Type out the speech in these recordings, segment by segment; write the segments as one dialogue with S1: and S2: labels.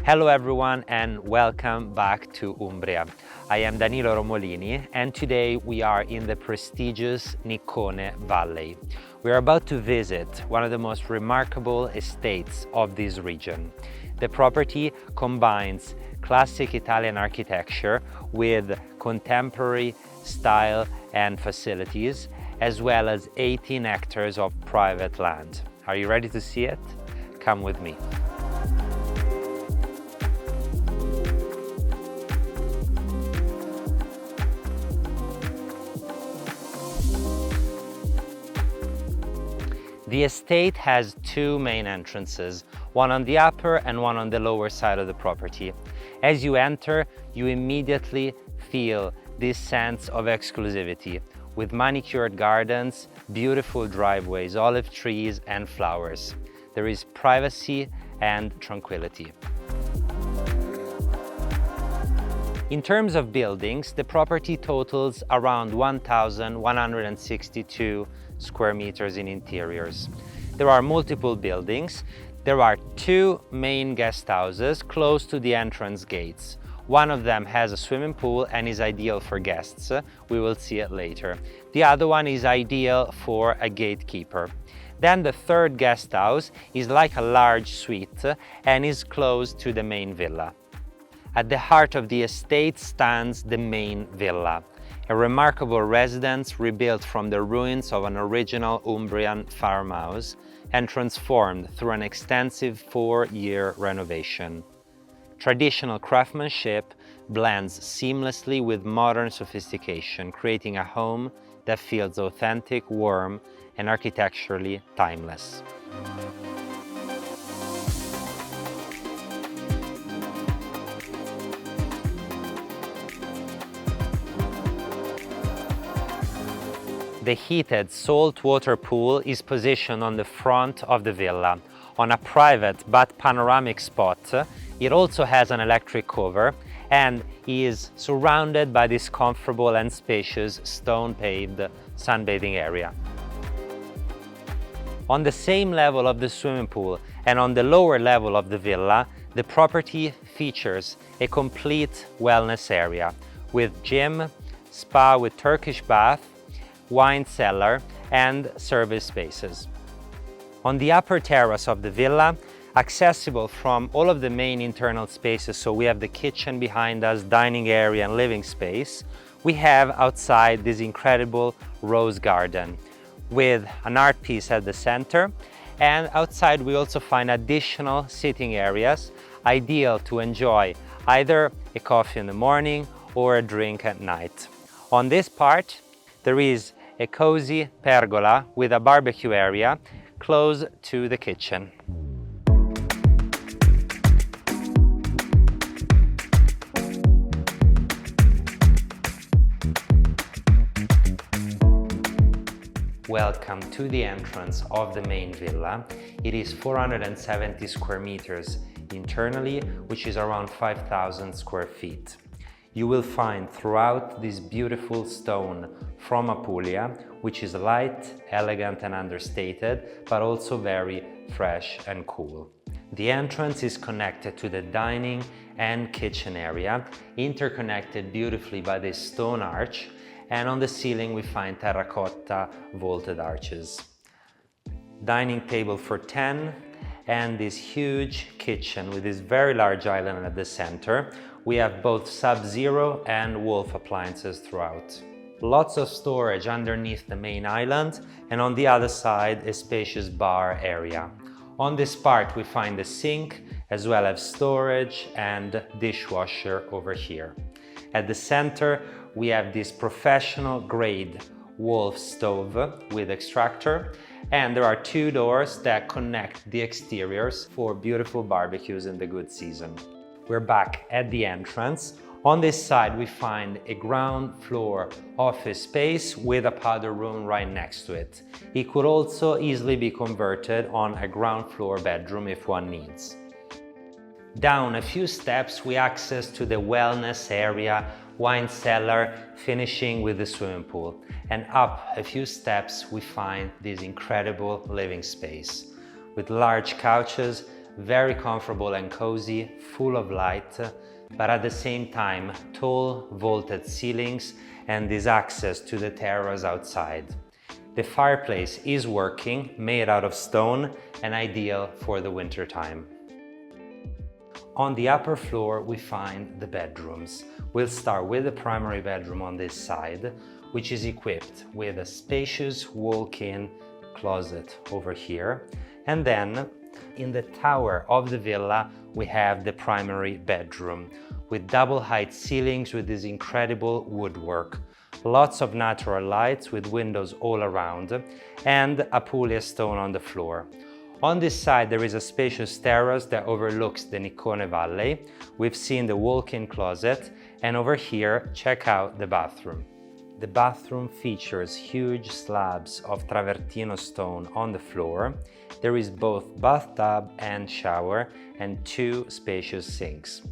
S1: Hello everyone and welcome back to Umbria. I am Danilo Romolini and today we are in the prestigious Niccone Valley. We are about to visit one of the most remarkable estates of this region. The property combines classic Italian architecture with contemporary style and facilities, as well as 18 hectares of private land. Are you ready to see it? Come with me. The estate has two main entrances, one on the upper and one on the lower side of the property. As you enter, you immediately feel this sense of exclusivity, with manicured gardens, beautiful driveways, olive trees and flowers. There is privacy and tranquility. In terms of buildings, the property totals around 1,162 square meters in interiors. There are multiple buildings. There are two main guest houses close to the entrance gates. One of them has a swimming pool and is ideal for guests. We will see it later. The other one is ideal for a gatekeeper. Then the third guest house is like a large suite and is close to the main villa. At the heart of the estate stands the main villa, a remarkable residence rebuilt from the ruins of an original Umbrian farmhouse and transformed through an extensive 4-year renovation. Traditional craftsmanship blends seamlessly with modern sophistication, creating a home that feels authentic, warm, and architecturally timeless. The heated saltwater pool is positioned on the front of the villa, on a private but panoramic spot. It also has an electric cover and is surrounded by this comfortable and spacious stone-paved sunbathing area. On the same level of the swimming pool and on the lower level of the villa, the property features a complete wellness area with gym, spa with Turkish bath, wine cellar and service spaces. On the upper terrace of the villa, accessible from all of the main internal spaces, so we have the kitchen behind us, dining area and living space, we have outside this incredible rose garden with an art piece at the center, and outside we also find additional sitting areas ideal to enjoy either a coffee in the morning or a drink at night. On this part there is a cozy pergola with a barbecue area close to the kitchen. Welcome to the entrance of the main villa. It is 470 square meters internally, which is around 5,000 square feet. You will find throughout this beautiful stone from Apulia, which is light, elegant and understated, but also very fresh and cool. The entrance is connected to the dining and kitchen area, interconnected beautifully by this stone arch, and on the ceiling we find terracotta vaulted arches. Dining table for 10 and this huge kitchen with this very large island at the center. We have both Sub-Zero and Wolf appliances throughout. Lots of storage underneath the main island, and on the other side a spacious bar area. On this part we find the sink as well as storage and dishwasher over here. At the center we have this professional grade Wolf stove with extractor, and there are two doors that connect the exteriors for beautiful barbecues in the good season. We're back at the entrance. On this side we find a ground floor office space with a powder room right next to it. It could also easily be converted on a ground floor bedroom if one needs. Down a few steps we access to the wellness area, wine cellar, finishing with the swimming pool. And up a few steps we find this incredible living space with large couches, very comfortable and cozy, full of light, but at the same time, tall vaulted ceilings and this access to the terrace outside. The fireplace is working, made out of stone and ideal for the winter time. On the upper floor, we find the bedrooms. We'll start with the primary bedroom on this side, which is equipped with a spacious walk-in closet over here. And then in the tower of the villa, we have the primary bedroom with double height ceilings with this incredible woodwork. Lots of natural lights with windows all around and a Puglia stone on the floor. On this side there is a spacious terrace that overlooks the Niccone Valley. We've seen the walk-in closet, and over here check out the bathroom. The bathroom features huge slabs of travertino stone on the floor. There is both bathtub and shower and two spacious sinks.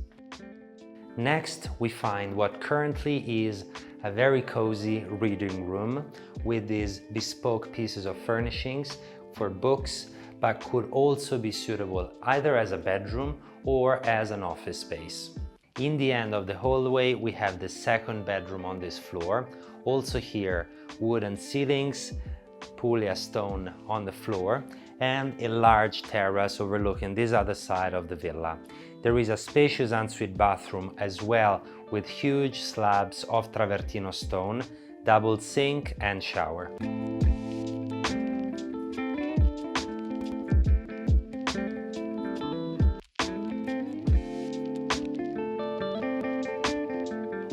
S1: Next, we find what currently is a very cozy reading room with these bespoke pieces of furnishings for books, but could also be suitable either as a bedroom or as an office space. In the end of the hallway, we have the second bedroom on this floor. Also here, wooden ceilings, Puglia stone on the floor, and a large terrace overlooking this other side of the villa. There is a spacious ensuite bathroom as well, with huge slabs of travertino stone, double sink and shower.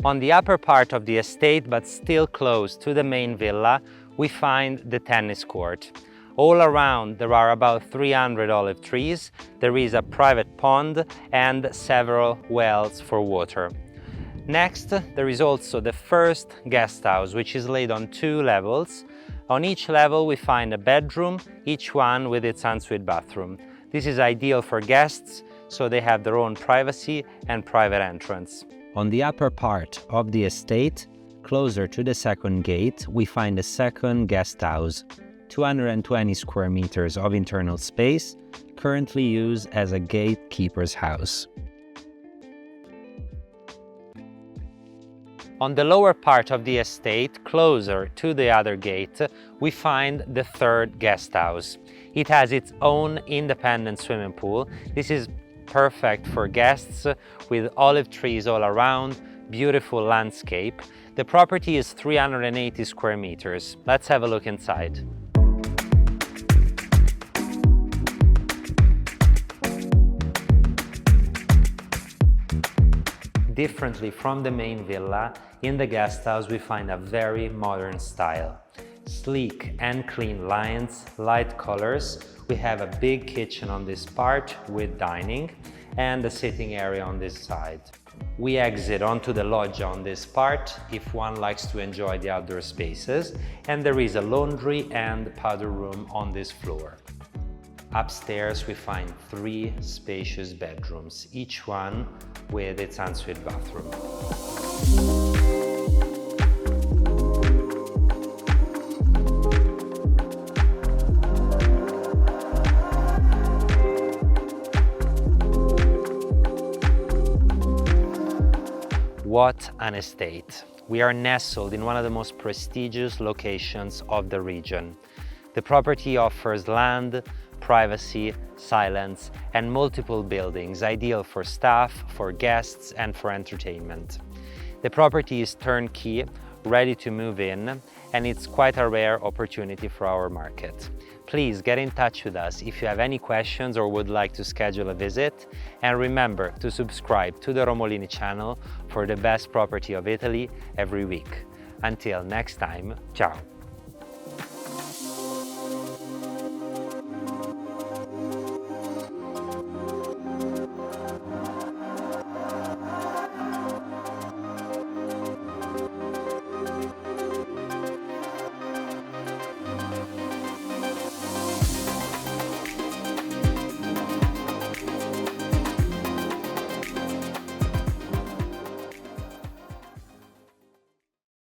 S1: On the upper part of the estate, but still close to the main villa, we find the tennis court. All around there are about 300 olive trees, there is a private pond and several wells for water. Next, there is also the first guest house, which is laid on 2 levels. On each level we find a bedroom, each one with its ensuite bathroom. This is ideal for guests, so they have their own privacy and private entrance. On the upper part of the estate, closer to the second gate, we find a second guest house. 220 square meters of internal space, currently used as a gatekeeper's house. On the lower part of the estate, closer to the other gate, we find the third guest house. It has its own independent swimming pool. This is perfect for guests with olive trees all around, beautiful landscape. The property is 380 square meters. Let's have a look inside. Differently from the main villa, in the guest house we find a very modern style. Sleek and clean lines, light colors. We have a big kitchen on this part with dining and a sitting area on this side. We exit onto the loggia on this part if one likes to enjoy the outdoor spaces, and there is a laundry and powder room on this floor. Upstairs we find 3 spacious bedrooms, each one with its ensuite bathroom. What an estate! We are nestled in one of the most prestigious locations of the region. The property offers land, privacy, silence, and multiple buildings, ideal for staff, for guests, and for entertainment. The property is turnkey, ready to move in, and it's quite a rare opportunity for our market. Please get in touch with us if you have any questions or would like to schedule a visit, and remember to subscribe to the Romolini channel for the best property of Italy every week. Until next time, ciao!